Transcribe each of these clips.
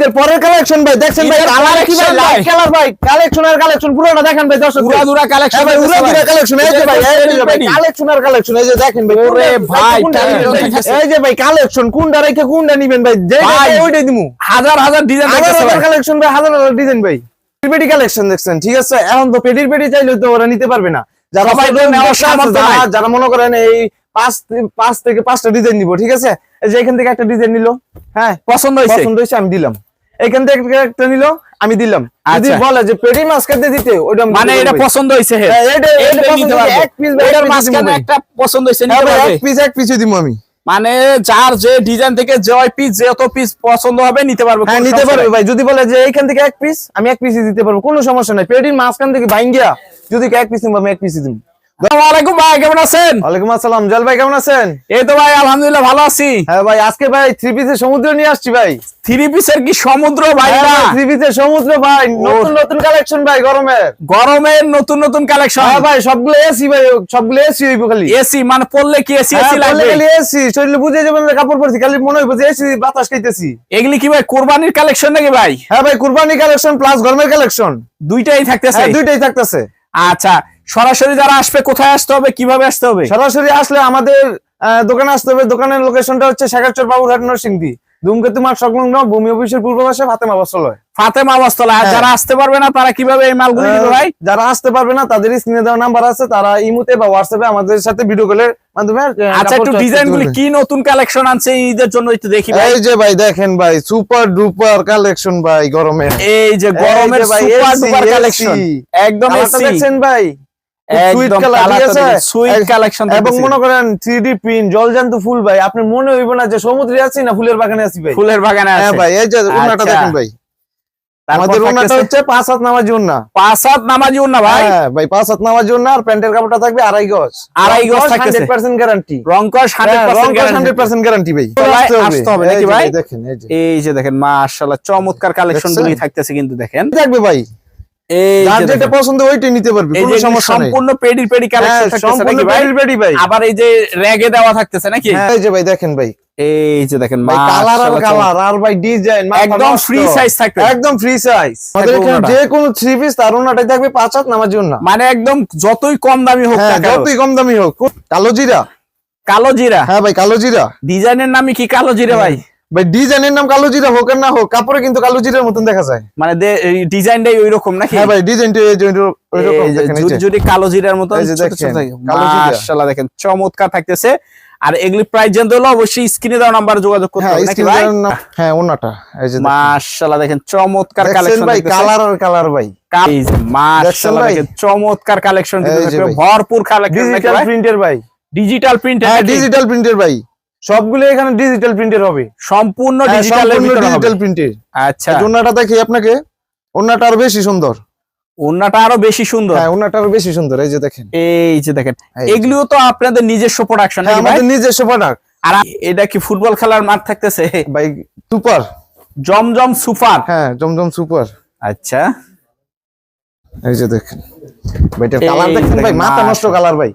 ঈদের পরের কালেকশন ভাই, দেখছেন ভাই কালার কি ভাই, লাইট কালার ভাই, কালেকশন আর কালেকশন পুরোটা দেখেন ভাই দর্শক, উড়াদুরা কালেকশন ভাই উড়াদুরা কালেকশন, এই যে ভাই কালেকশন আর কালেকশন, এই যে দেখেন ভাই, ওরে ভাই এই যে ভাই কালেকশন কোনটা রেখে কোনটা নিবেন ভাই, যেটা ওইটাই দিমু, হাজার হাজার ডিজাইন হাজার কালেকশন ভাই, হাজার ডিজাইন ভাই, পেডি কালেকশন দেখছেন, ঠিক আছে। এখন তো পেডির পেডি চাইলে তো ওরা নিতে পারবে না, যারা যারা মনে করেন এই 5 থেকে 5টা ডিজাইন নিব, ঠিক আছে, এই যে এখান থেকে একটা ডিজাইন নিল, হ্যাঁ পছন্দ হয়েছে আমি দিলাম, এখান থেকে একটা নিল আমি দিলাম, যদি বলে যে পেডি মাঝখানে দিতে ওইটা মানে এটা পছন্দ হয়েছে, এক পিস এটার মাঝখানে একটা পছন্দ হয়েছে নিতে পারবে, এক পিসই দিব আমি, মানে যার যে ডিজাইন থেকে জয় পিস যত পিস পছন্দ হবে নিতে পারবে, হ্যাঁ নিতে পারবে ভাই, যদি বলে যে এইখান থেকে এক পিস আমি এক পিসই দিতে পারবো, কোনো সমস্যা নাই, পেডির মাঝখান থেকে ভাঙ্গিয়া যদি এক পিস নিব আমি এক পিসই দিব। আসসালামু আলাইকুম ভাই, কেমন আছেন? ওয়ালাইকুম আসসালাম, জল ভাই কেমন আছেন? এই তো ভাই আলহামদুলিল্লাহ ভালো আছি। হ্যাঁ ভাই, আজকে ভাই 3 পিসের সমুদ্র নিয়ে আসছি ভাই। 3 পিসের কি সমুদ্র ভাই? না 3 পিসের সমুদ্র ভাই, নতুন নতুন কালেকশন ভাই, গরমের নতুন নতুন কালেকশন। হ্যাঁ ভাই, সবগুলো এসি ভাই, সবগুলো এসি হইব, খালি এসি মানে পড়লে কি এসি এসি লাগবে, খালি এসি, শরীরে বুঝে যাবেন কাপড় পরছি, খালি মনে হইব যে এসি বাতাস খাইতেছি। এগুলি কি ভাই কুরবানির কালেকশন নাকি ভাই? হ্যাঁ ভাই, কুরবানি কালেকশন প্লাস গরমের কালেকশন দুইটাই থাকতেছে, দুইটাই থাকতেছে। আচ্ছা, সরাসরি যারা আসবে কোথায় আসতে হবে, কিভাবে আসতে হবে? সরাসরি আসলে আমাদের দোকানে আসতে হবে। দোকানের লোকেশনটা হচ্ছে শেখারচর বাবুরহাট নরসিংদী, ধূমকেতু মাঠ সংলগ্ন ভূমি অফিসের পূর্ব পাশে ফাতেমা বস্ত্রালয়। ফাতেমা বস্ত্রালয়। আর যারা আসতে পারবে না তারা কিভাবে এই মালগুলো নিবে ভাই? যারা আসতে পারবে না তাদের স্ক্রিনে দেওয়া নাম্বার আছে, তারা ইমোতে বা হোয়াটসঅ্যাপে আমাদের সাথে ভিডিও কলের মাধ্যমে। আচ্ছা, একটু ডিজাইনগুলো কি নতুন কালেকশন আনছে ঈদের জন্য একটু দেখি ভাই। এই যে ভাই দেখেন ভাই, সুপার ডুপার কালেকশন ভাই, গরমের এই যে গরমের সুপার ডুপার কালেকশন, একদম এসি দেখছেন ভাই, সুইট কালার, ঠিক আছে, সুইট কালেকশন, এবং মনে করেন 3D প্রিন্ট জলজান্ত ফুল ভাই, আপনি মনে হইব না যে সমুদ্রে আছি না ফুলের বাগানে আছি ভাই, ফুলের বাগানে আছে। হ্যাঁ ভাই, এই যে ওন্নাটা দেখেন ভাই, আমাদের ওন্নাটা হচ্ছে 5 হাত নামাজি ওন্না, 5 হাত নামাজি ওন্না ভাই। হ্যাঁ ভাই, 5 হাত নামাজি ওন্না, আর প্যান্টের কাপড়টা থাকবে 2.5 গজ, 2.5 গজ থাকতেছে, 100% গ্যারান্টি, রংকশ 100% গ্যারান্টি ভাই। আসতে হবে নাকি ভাই? দেখেন এই যে দেখেন মাশাআল্লাহ চমৎকার কালেকশন গুলি থাকতেছে কিন্তু দেখেন, থাকবে ভাই, এই যেটা পছন্দ ওইটাই নিতে পারবে, কোনো সমস্যা নেই, সম্পূর্ণ পেডি কালেকশন থাকতেছে নাকি ভাই? পেডি ভাই, আবার এই যে র‍্যাগে দেওয়া থাকতেছে নাকি? এই যে ভাই দেখেন ভাই, এই যে দেখেন ভাই কালার আর ভাই ডিজাইন একদম ফ্রি সাইজ থাকবে, একদম ফ্রি সাইজ। আমাদের এখানে যে কোনো 3 পিস তার ওন্নাটাই থাকবে 5 হাত নামাজি ওন্না, মানে একদম যতই কম দামি হোক না কেন, যতই কম দামি হোক। কালো জিরা, কালো জিরা, হ্যাঁ ভাই কালো জিরা, ডিজাইনের নামই কি কালো জিরা ভাই? ভাই ডিজাইনের নাম কালো জিরা হোক আর না হোক, কাপড়ে কিন্তু কালো জিরার মতন দেখা যায়, মানে ডিজাইনটাই ওইরকম নাকি? হ্যাঁ ভাই, ডিজাইনটা ওইরকম দেখেন, যদি কালো জিরার মতন ছোট ছোট থাকে, মাশাআল্লাহ দেখেন চমৎকার থাকতেছে। আর এগুলি প্রাইস জানতে হলে অবশ্যই স্ক্রিনে দেওয়া নাম্বারে যোগাযোগ করতে হবে নাকি ভাই? হ্যাঁ ওন্নাটা এই যে মাশাআল্লাহ দেখেন চমৎকার কালেকশন ভাই, কালার আর কালার ভাই, এই যে মাশাআল্লাহ দেখেন চমৎকার কালেকশন কিন্তু ভরপুর কালেকশন নাকি ভাই? ডিজিটাল প্রিন্টের ভাই, ডিজিটাল প্রিন্টের, হ্যাঁ ডিজিটাল প্রিন্টের ভাই, সবগুলো এখানে ডিজিটাল প্রিন্টের হবে, সম্পূর্ণ ডিজিটালের ভিতরে হবে, ডিজিটাল প্রিন্টের। আচ্ছা, ওন্নাটা দেখি আপনাকে, ওন্নাটা আরো বেশি সুন্দর, ওন্নাটা আরো বেশি সুন্দর, হ্যাঁ ওন্নাটা আরো বেশি সুন্দর, এই যে দেখেন, এই যে দেখেন এগুলিও তো আপনাদের নিজস্ব প্রোডাকশন নাকি ভাই? আমাদের নিজস্ব প্রোডাক্ট। আর এটা কি ফুটবল খেলার মাঠ থাকতেছে ভাই? সুপার জমজম সুপার, হ্যাঁ জমজম সুপার। আচ্ছা, এই যে দেখেন ভাই, এটার কালার দেখেন ভাই, মাথা নষ্ট কালার ভাই,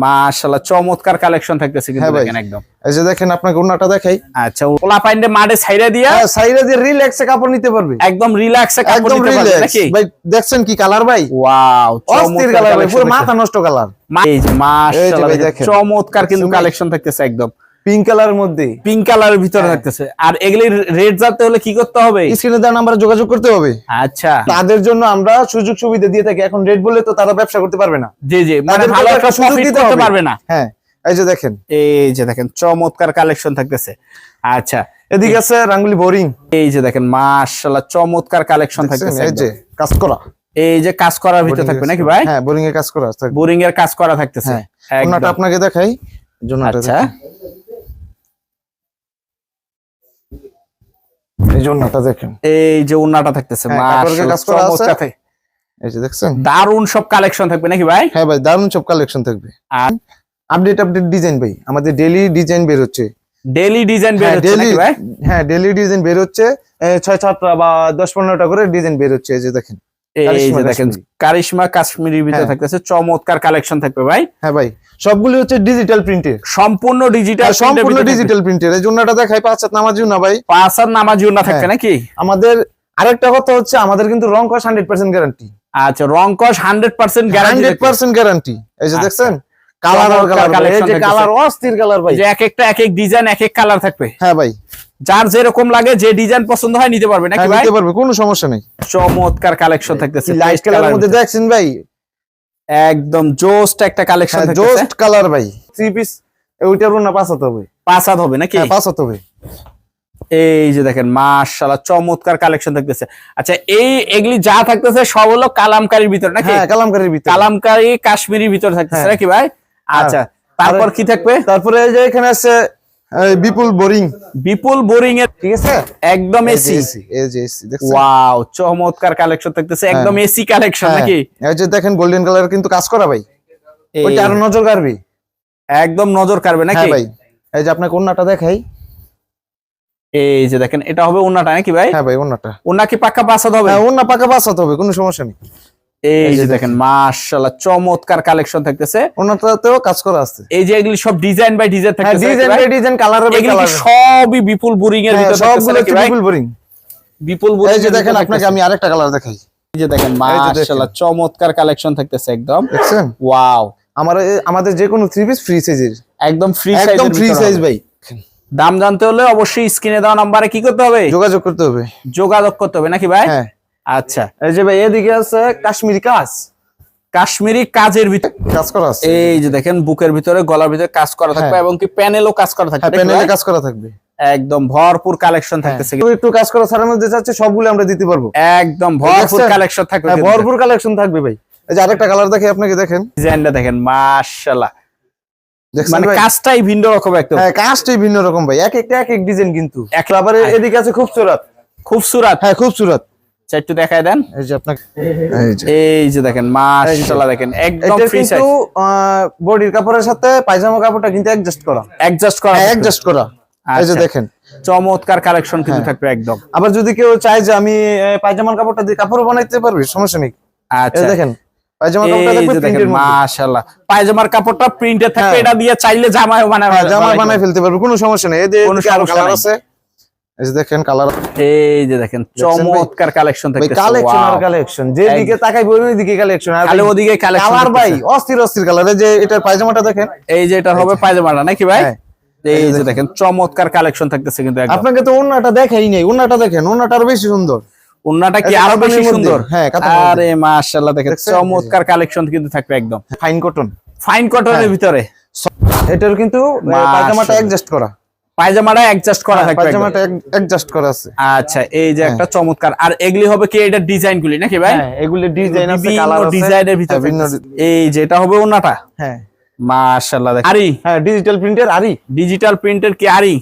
মাশাআল্লাহ চমৎকার কালেকশন থাকতেছে কিন্তু দেখেন একদম। এই যে দেখেন আপনাকে ওন্নাটা দেখাই, আচ্ছা, ওলা পাইন্ডে মাঠে ছাইরা দিয়া, হ্যাঁ ছাইরা দিয়ে রিল্যাক্সে কাপড় নিতে পারবে, একদম রিল্যাক্সে কাপড় নিতে পারবে নাকি ভাই? দেখছেন কি কালার ভাই, ওয়াও অস্থির কালার ভাই, পুরো মাথা নষ্ট কালার, এই যে মাশাআল্লাহ চমৎকার কিন্তু কালেকশন থাকতেছে একদম পিঙ্ক কালারের মধ্যে, পিঙ্ক কালারের ভিতরে থাকতেছে। আর এগুলি রেট জানতে হলে কি করতে হবে? স্ক্রিনে দেওয়া নাম্বারে যোগাযোগ করতে হবে। আচ্ছা, তাদের জন্য আমরা সুযোগ সুবিধা দিয়ে থাকি, এখন রেট বললে তো তারা ব্যবসা করতে পারবে না, জি জি, মানে ভালো একটা প্রফিট করতে পারবে না। হ্যাঁ এই যে দেখেন, এই যে দেখেন চমৎকার কালেকশন থাকতেছে। আচ্ছা, এদিকে আছে রাঙ্গুলি বোরিং, এই যে দেখেন মাশাআল্লাহ চমৎকার কালেকশন থাকতেছে, এই যে কাজ করা, এই যে কাজ করার ভিতরে থাকবে নাকি ভাই? হ্যাঁ বোরিং এর কাজ করা আছে, বোরিং এর কাজ করা থাকতেছে। ওন্নাটা আপনাকে দেখাই, জন্যটা আচ্ছা, এই জন্যটা দেখেন, এই যে ওন্নাটা থাকতেছে মাশাআল্লাহ চমৎকার, এই যে দেখছেন দারুন সব কালেকশন থাকবে নাকি ভাই? হ্যাঁ ভাই, দারুন সব কালেকশন থাকবে। আর আপডেট ডিজাইন ভাই, আমাদের ডেইলি ডিজাইন বের হচ্ছে, ডেইলি ডিজাইন বের হচ্ছে নাকি ভাই? হ্যাঁ ডেইলি ডিজাইন বের হচ্ছে, 6-7টা বা 10-15টা করে ডিজাইন বের হচ্ছে, এই যে দেখেন, এই যে দেখেন কারিশমা কাশ্মীরি ভিতরে থাকতেছে চমৎকার কালেকশন থাকবে ভাই। হ্যাঁ ভাই, সবগুলি হচ্ছে ডিজিটাল প্রিন্টের, সম্পূর্ণ ডিজিটাল, সম্পূর্ণ ডিজিটাল প্রিন্টের। এই জন্যটা দেখাই 5 হাত নামাজি না ভাই, 5 হাত নামাজিও না থাকবে নাকি? আমাদের আরেকটা কথা হচ্ছে আমাদের কিন্তু রং কস 100% গ্যারান্টি। আচ্ছা, রং কস 100% গ্যারান্টি, 100% গ্যারান্টি। এই যে দেখছেন কালার আর কালার, এই যে কালার অস্থির কালার ভাই, যে এক একটা এক এক ডিজাইন এক এক কালার থাকবে। হ্যাঁ ভাই, যার যেরকম লাগে, যে ডিজাইন পছন্দ হয় নিতে পারবে নাকি ভাই? নিতে পারবে, কোনো সমস্যা নেই। চমৎকার কালেকশন থাকতেছে, লাইট কালারের মধ্যে দেখছেন ভাই, একদম জোস্ট একটা কালেকশন থাকতেছে, জোস্ট কালার ভাই। 3 পিস ওইটার না 5 হাত হবে, 5 হাত হবে নাকি? 5 হাত হবে। এই যে দেখেন মাশাআল্লাহ চমৎকার কালেকশন থাকতেছে। আচ্ছা, এগুলি যা থাকতেছে সব হলো কালামকারীর ভিতর নাকি? হ্যাঁ, কালামকারীর ভিতর, কালামকারী কাশ্মীরি ভিতর থাকতেছে নাকি ভাই? আচ্ছা, তারপর কি থাকবে? তারপরে এই যে এখানে আছে বিপুল বোরিং, বিপুল বোরিং এর, ঠিক আছে, একদম এসি। এই যে এসি দেখছেন, ওয়াও, চমৎকার কালেকশন থাকতেছে, একদম এসি কালেকশন নাকি? এই যে দেখেন গোল্ডেন কালার কিন্তু কাজ করা ভাই, ওইটা আরো নজর কাড়বে, একদম নজর কাড়বে নাকি? হ্যাঁ ভাই। এই যে আপনাকে ওন্নাটা দেখাই, এই যে দেখেন এটা হবে ওন্নাটা নাকি ভাই? হ্যাঁ ভাই, ওন্নাটা, ওন্না কি পাক্কা 5 হাত হবে? হ্যাঁ, ওন্না পাকা 5 হাত হবে, কোনো সমস্যা নেই। এই যে দেখেন মাশাআল্লাহ চমৎকার কালেকশন থাকতেছে, ওন্নাটাতেও কাজ করা আছে। এই যে এগুলি সব ডিজাইন বাই ডিজাইন থাকতেছে, design by design, colour by colour, সবই বিপুল বোরিং এর ভিতর থাকতেছে নাকি ভাই? বিপুল বোরিং, বিপুল বোরিং। এই যে দেখেন আপনাকে আমি আরেকটা কালার দেখাই, এই যে দেখেন মাশাআল্লাহ চমৎকার কালেকশন থাকতেছে একদম, দেখছেন? ওয়াও, আমাদের যে কোনো 3 পিস ফ্রি সাইজের, একদম ফ্রি সাইজ, একদম ফ্রি সাইজ ভাই। দাম জানতে হলে অবশ্যই স্ক্রিনে দেওয়া নম্বরে কি করতে হবে? যোগাযোগ করতে হবে, যোগাযোগ করতে হবে নাকি ভাই? হ্যাঁ। আচ্ছা, এই যে ভাই এদিকে আছে কাশ্মীরি কাজ, কাশ্মীরি কাজের ভিতর কাজ করা আছে। এই যে দেখেন বুকের ভিতরে গলার ভিতরে কাজ করা থাকবে, এবং কি প্যানেলও কাজ করা থাকবে, প্যানেলে কাজ করা থাকবে, একদম ভরপুর কালেকশন থাকতেছে। একটু কাজ করা ছাড়ার মধ্যে যাচ্ছে, সবগুলো আমরা দিতে পারবো, একদম ভরপুর কালেকশন থাকবে, ভরপুর কালেকশন থাকবে ভাই। এই যে আরেকটা কালার দেখি আপনাকে, দেখেন ডিজাইনটা দেখেন মাশাআল্লাহ, দেখছেন মানে ভাই? কাজটাই ভিন্ন রকম একদম। হ্যাঁ, কাজটাই ভিন্ন রকম ভাই, এক একটা এক এক ডিজাইন কিন্তু। আবার এদিকে আছে খুবসুরত, খুবসুরত, হ্যাঁ খুবসুরত, একটু দেখায় দেন। এই যে আপনাকে, এই যে দেখেন মাশাআল্লাহ, দেখেন একদম ফ্রি সাইজ, কিন্তু বডির কাপড়ের সাথে পায়জামা কাপড়টা কিন্তু অ্যাডজাস্ট করা, অ্যাডজাস্ট করা। এই যে দেখেন চমৎকার কালেকশন কিন্তু থাকবে একদম। আবার যদি কেউ চায় যে আমি পায়জামার কাপড়টা দিয়ে কাপড় বানাইতে পারবে, সমস্যা নেই। আচ্ছা, দেখেন পায়জামার কাপড়টা দেখবেন প্রিন্টের মধ্যে, মাশাআল্লাহ পায়জামার কাপড়টা প্রিন্টেড থাকবে, এটা দিয়ে চাইলে জামা বানাই ফেলতে পারবে, কোনো সমস্যা নেই। এদের আরো কালার আছে, এই যে দেখেন কালার, এই যে দেখেন চমৎকার কালেকশন থাকতেছে, কালেকশন আর কালেকশন, যেদিকে তাকাইবো ওইদিকে কালেকশন, আর খালি ওদিকে কালার ভাই অস্থির অস্থির কালার। এই যে এটার পায়জামাটা দেখেন, এই যে এটা হবে পায়জামাটা নাকি ভাই? এই যে দেখেন চমৎকার কালেকশন থাকতেছে কিন্তু একদম। আপনাকে তো ওন্নাটা দেখাই নাই, ওন্নাটা দেখেন, ওন্নাটা আরো বেশি সুন্দর, ওন্নাটা কি আরো বেশি সুন্দর? হ্যাঁ, আরে মাশাআল্লাহ, দেখেন চমৎকার কালেকশন কিন্তু থাকবে একদম ফাইন কটন, ফাইন কটনের ভিতরে। এটার কিন্তু পায়জামাটা অ্যাডজাস্ট করা, পায়জামাটা অ্যাডজাস্ট করা থাকবে, পায়জামাটা অ্যাডজাস্ট করা আছে। আচ্ছা, এই যে একটা চমৎকার, আর এগুলি হবে কি এটা ডিজাইন গুলি নাকি ভাই? হ্যাঁ, এগুলি ডিজাইন আছে, কালার আছে, ডিজাইনের ভিতরে এই যে এটা হবে ওন্নাটা, হ্যাঁ মাশাআল্লাহ। দেখেন আরি, হ্যাঁ ডিজিটাল প্রিন্টের আরি, ডিজিটাল প্রিন্টের কি আরি,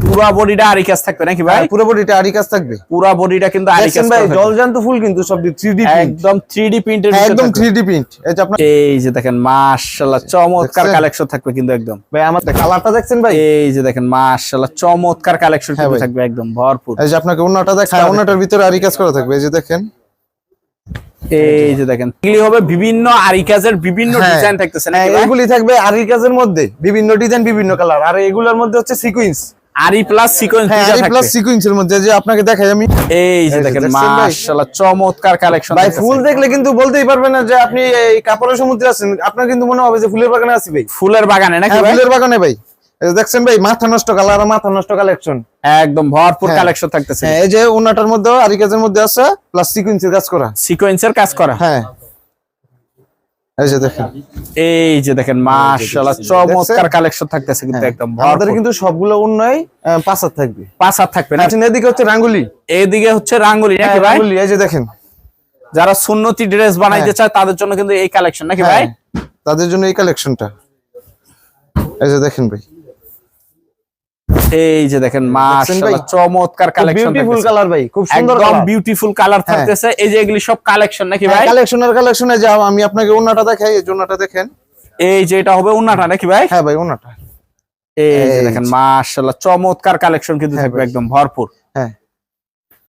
পুরো বডিটা আরি কাজ থাকবে নাকি ভাই? পুরো বডিটা আরি কাজ থাকবে, পুরো বডিটা কিন্তু আরি কাজ ভাই, জলজান্ত ফুল কিন্তু সব 3D প্রিন্ট, একদম 3D প্রিন্টের, একদম 3D প্রিন্ট। এই যে আপনার, এই যে দেখেন মাশাআল্লাহ চমৎকার কালেকশন থাকবে কিন্তু একদম ভাই। আমাদের কালারটা দেখছেন ভাই, এই যে দেখেন মাশাআল্লাহ চমৎকার কালেকশন কিন্তু থাকবে একদম ভরপুর। এই যে আপনাকে ওন্নাটা দেখায়, ওন্নাটার ভিতরে আরি কাজ করা থাকবে, এই যে দেখেন, এই যে দেখেন এগুলি হবে বিভিন্ন আরি কাজের বিভিন্ন ডিজাইন থাকতেছে নাকি ভাই? এগুলি থাকবে আরি কাজের মধ্যে বিভিন্ন ডিজাইন, বিভিন্ন কালার, আর এগুলোর মধ্যে হচ্ছে সিকোয়েন্স, আরি প্লাস সিকোয়েন্স, আরি প্লাস সিকোয়েন্সের মধ্যে। যে আপনাকে দেখাই আমি, এই যে দেখেন মাশাআল্লাহ চমৎকার কালেকশন ভাই। ফুল দেখলে কিন্তু বলতেই পারবেন না যে আপনি এই কাপড়ের সমুদ্রে আছেন, আপনার কিন্তু মনে হবে যে ফুলের বাগানে আছি ভাই, ফুলের বাগানে নাকি ভাই? ফুলের বাগানে ভাই। এই যে দেখছেন ভাই, মাথা নষ্ট কালার, মাথা নষ্ট কালেকশন, একদম ভরপুর কালেকশন থাকতেছে। এই যে ওন্নাটার মধ্যে আরি কাজের মধ্যে আছে, প্লাস সিকোয়েন্সের কাজ করা, সিকোয়েন্সের কাজ করা, হ্যাঁ। এই যে দেখেন, এই যে দেখেন মাশাআল্লাহ চমৎকার কালেকশন থাকতেছে কিন্তু একদম আমাদের কিন্তু সবগুলো ওন্নাই 5 হাত থাকবে, 5 হাত থাকবে না? এদিকে হচ্ছে রাঙ্গুলি, এইদিকে হচ্ছে রাঙ্গুলি নাকি ভাই? রাঙ্গুলি, এই যে দেখেন, যারা সুন্নতি ড্রেস বানাইতে চায় তাদের জন্য কিন্তু এই কালেকশন নাকি ভাই? তাদের জন্য এই কালেকশনটা, এই যে দেখেন ভাই, এই যে দেখেন মাশাআল্লাহ চমৎকার কালেকশন, বিউটিফুল কালার ভাই, খুব সুন্দর একদম বিউটিফুল কালার থাকতেছে। এই যে এগুলি সব কালেকশন নাকি ভাই? কালেকশন আর কালেকশনে যাও, আমি আপনাকে ওন্নাটা দেখাই, এই ওন্নাটা দেখেন, এই যে এটা হবে ওন্নাটা নাকি ভাই? হ্যাঁ ভাই, ওন্নাটা এই যে দেখেন মাশাআল্লাহ চমৎকার কালেকশন কিন্তু থাকবে একদম ভরপুর। হ্যাঁ